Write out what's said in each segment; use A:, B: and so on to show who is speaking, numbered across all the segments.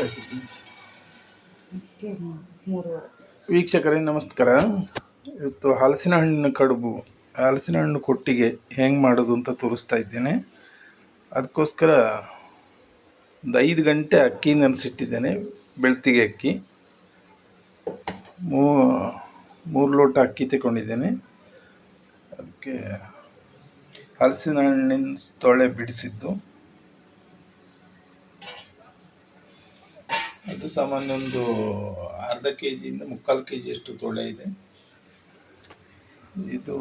A: ಇದ್ದೀನಿ. ವೀಕ್ಷಕರೇ ನಮಸ್ಕಾರ. ಇವತ್ತು ಹಲಸಿನ ಹಣ್ಣು ಕೊಟ್ಟಿಗೆ ಹೆಂಗೆ ಮಾಡೋದು ಅಂತ ತೋರಿಸ್ತಾ ಇದ್ದೇನೆ. ಅದಕ್ಕೋಸ್ಕರ ಒಂದು 5 ಗಂಟೆ ಅಕ್ಕಿ ನೆನೆಸಿಟ್ಟಿದ್ದೇನೆ. ಬೆಳ್ತಿಗೆ ಅಕ್ಕಿ 3 ಲೋಟ ಅಕ್ಕಿ ತಗೊಂಡಿದ್ದೇನೆ. ಅದಕ್ಕೆ ಹಲಸಿನ ಹಣ್ಣಿನ ತೊಳೆ ಬಿಡಿಸಿದ್ದು, ಅದು ಸಾಮಾನ್ಯ ಒಂದು ಅರ್ಧ ಕೆಜಿಯಿಂದ 3/4 kg ಅಷ್ಟು ತೊಳೆ ಇದೆ. ಇದು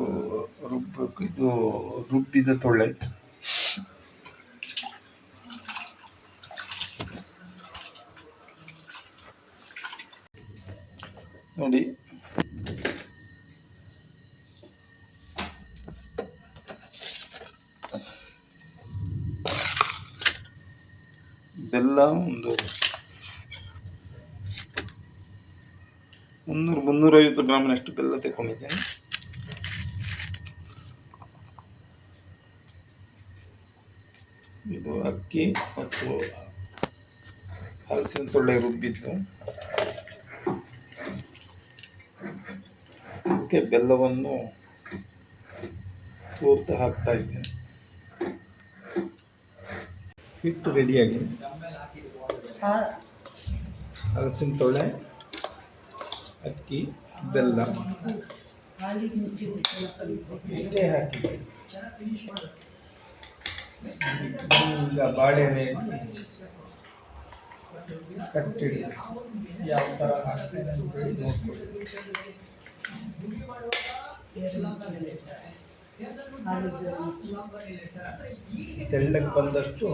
A: ರುಬ್ಬಿದ ತೊಳೆ. ನೋಡಿ, ಬೆಲ್ಲ ಒಂದು 300-350 ಗ್ರಾಮಿನಷ್ಟು ಬೆಲ್ಲ ತಗೊಂಡಿದ್ದೇನೆ. ಇದು ಅಕ್ಕಿ ಮತ್ತು ಹಲಸಿನ ತೊಳೆ ರುಬ್ಬಿದ್ದು. ಅದಕ್ಕೆ ಬೆಲ್ಲವನ್ನು ತೋರ್ತಾ ಹಾಕ್ತಾ ಇದ್ದೇನೆ. ಹಿಟ್ಟು ರೆಡಿಯಾಗಿದೆ. ಹಲಸಿನ ತೊಳೆ, ಅಕ್ಕಿ, ಬೆಲ್ಲ ಇಷ್ಟೇ ಹಾಕಿದೆ. ಈಗ ಬಾಳೆಹಣ್ಣೆ ಕಟ್ಟಿಡಿ ಯಾವ ಥರ ಹಾಕ್ತೇನೆ ಅಂತೇಳಿ ನೋಡ್ಕೊಳ್ಳಿ. ತೆಳ್ಳಗೆ ಬಂದಷ್ಟು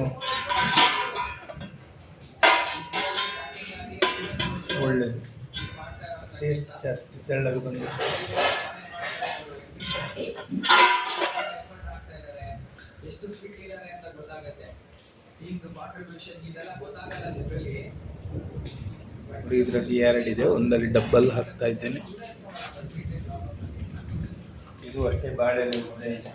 A: ಒಳ್ಳೆಯದು, ಟೇಸ್ಟ್ ಜಾಸ್ತಿ ತೆಳ್ಳಗೆ ಬಂದಷ್ಟು. ಇದರಲ್ಲಿ 2 ಇದೆ, ಒಂದಲ್ಲಿ ಡಬ್ಬಲ್ ಹಾಕ್ತಾ ಇದ್ದೇನೆ. ಇದು ಅಷ್ಟೇ ಬಾಳೆಲೆ ಇದೆ.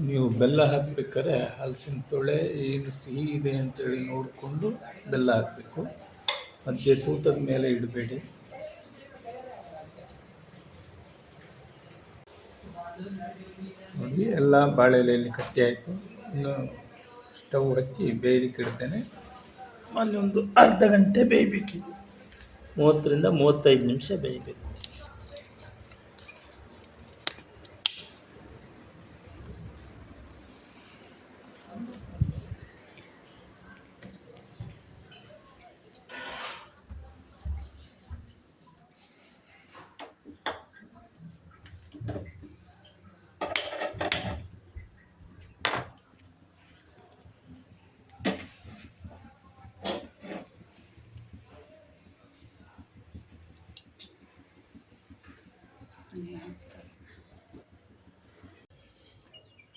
A: ನೀವು ಬೆಲ್ಲ ಹಾಕಬೇಕಾದ್ರೆ ಹಲಸಿನ ತೊಳೆ ಏನು ಸಿಹಿ ಇದೆ ಅಂತೇಳಿ ನೋಡಿಕೊಂಡು ಬೆಲ್ಲ ಹಾಕಬೇಕು. ಮಧ್ಯೆ ತೂತದ ಮೇಲೆ ಇಡಬೇಡಿ. ನೋಡಿ, ಎಲ್ಲ ಬಾಳೆ ಎಲೆಯಲ್ಲಿ ಕಟ್ಟಿ ಆಯಿತು. ಇನ್ನು ಸ್ಟವ್ ಹಚ್ಚಿ ಬೇಯಲಿಕ್ಕೆ ಇಡ್ತೇನೆ. ಅಲ್ಲಿ ಒಂದು ಅರ್ಧ ಗಂಟೆ ಬೇಯಬೇಕಿದೆ. 30ರಿಂದ 35 ನಿಮಿಷ ಬೇಯಬೇಕು.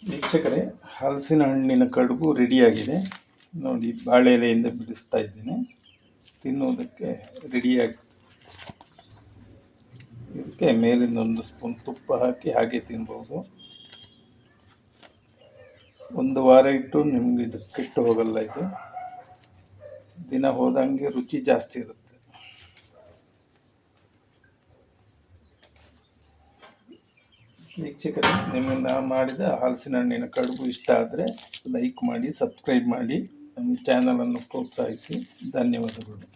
A: ವೀಕ್ಷಕರೇ, ಹಲಸಿನ ಹಣ್ಣಿನ ಕಡುಬು ರೆಡಿಯಾಗಿದೆ. ನೋಡಿ, ಬಾಳೆ ಎಲೆಯಿಂದ ಬಿಡಿಸ್ತಾ ಇದ್ದೇನೆ. ತಿನ್ನೋದಕ್ಕೆ ರೆಡಿಯಾಗಿ. ಇದಕ್ಕೆ ಮೇಲಿಂದ ಒಂದು ಸ್ಪೂನ್ ತುಪ್ಪ ಹಾಕಿ ಹಾಗೆ ತಿನ್ಬೋದು. 1 ವಾರ ಇಟ್ಟು ನಿಮ್ಗೆ ಇದು ಕೆಟ್ಟು ಹೋಗಲ್ಲ. ಇದು ದಿನ ಹೋದಂಗೆ ರುಚಿ ಜಾಸ್ತಿ ಇರುತ್ತೆ. ವೀಕ್ಷಕರೇ, ನಿಮಗೆ ನಾನು ಮಾಡಿದ ಹಲಸಿನ ಹಣ್ಣಿನ ಕಡುಬು ಇಷ್ಟ ಆದರೆ ಲೈಕ್ ಮಾಡಿ, ಸಬ್ಸ್ಕ್ರೈಬ್ ಮಾಡಿ, ನಮ್ಮ ಚಾನಲನ್ನು ಪ್ರೋತ್ಸಾಹಿಸಿ. ಧನ್ಯವಾದಗಳು.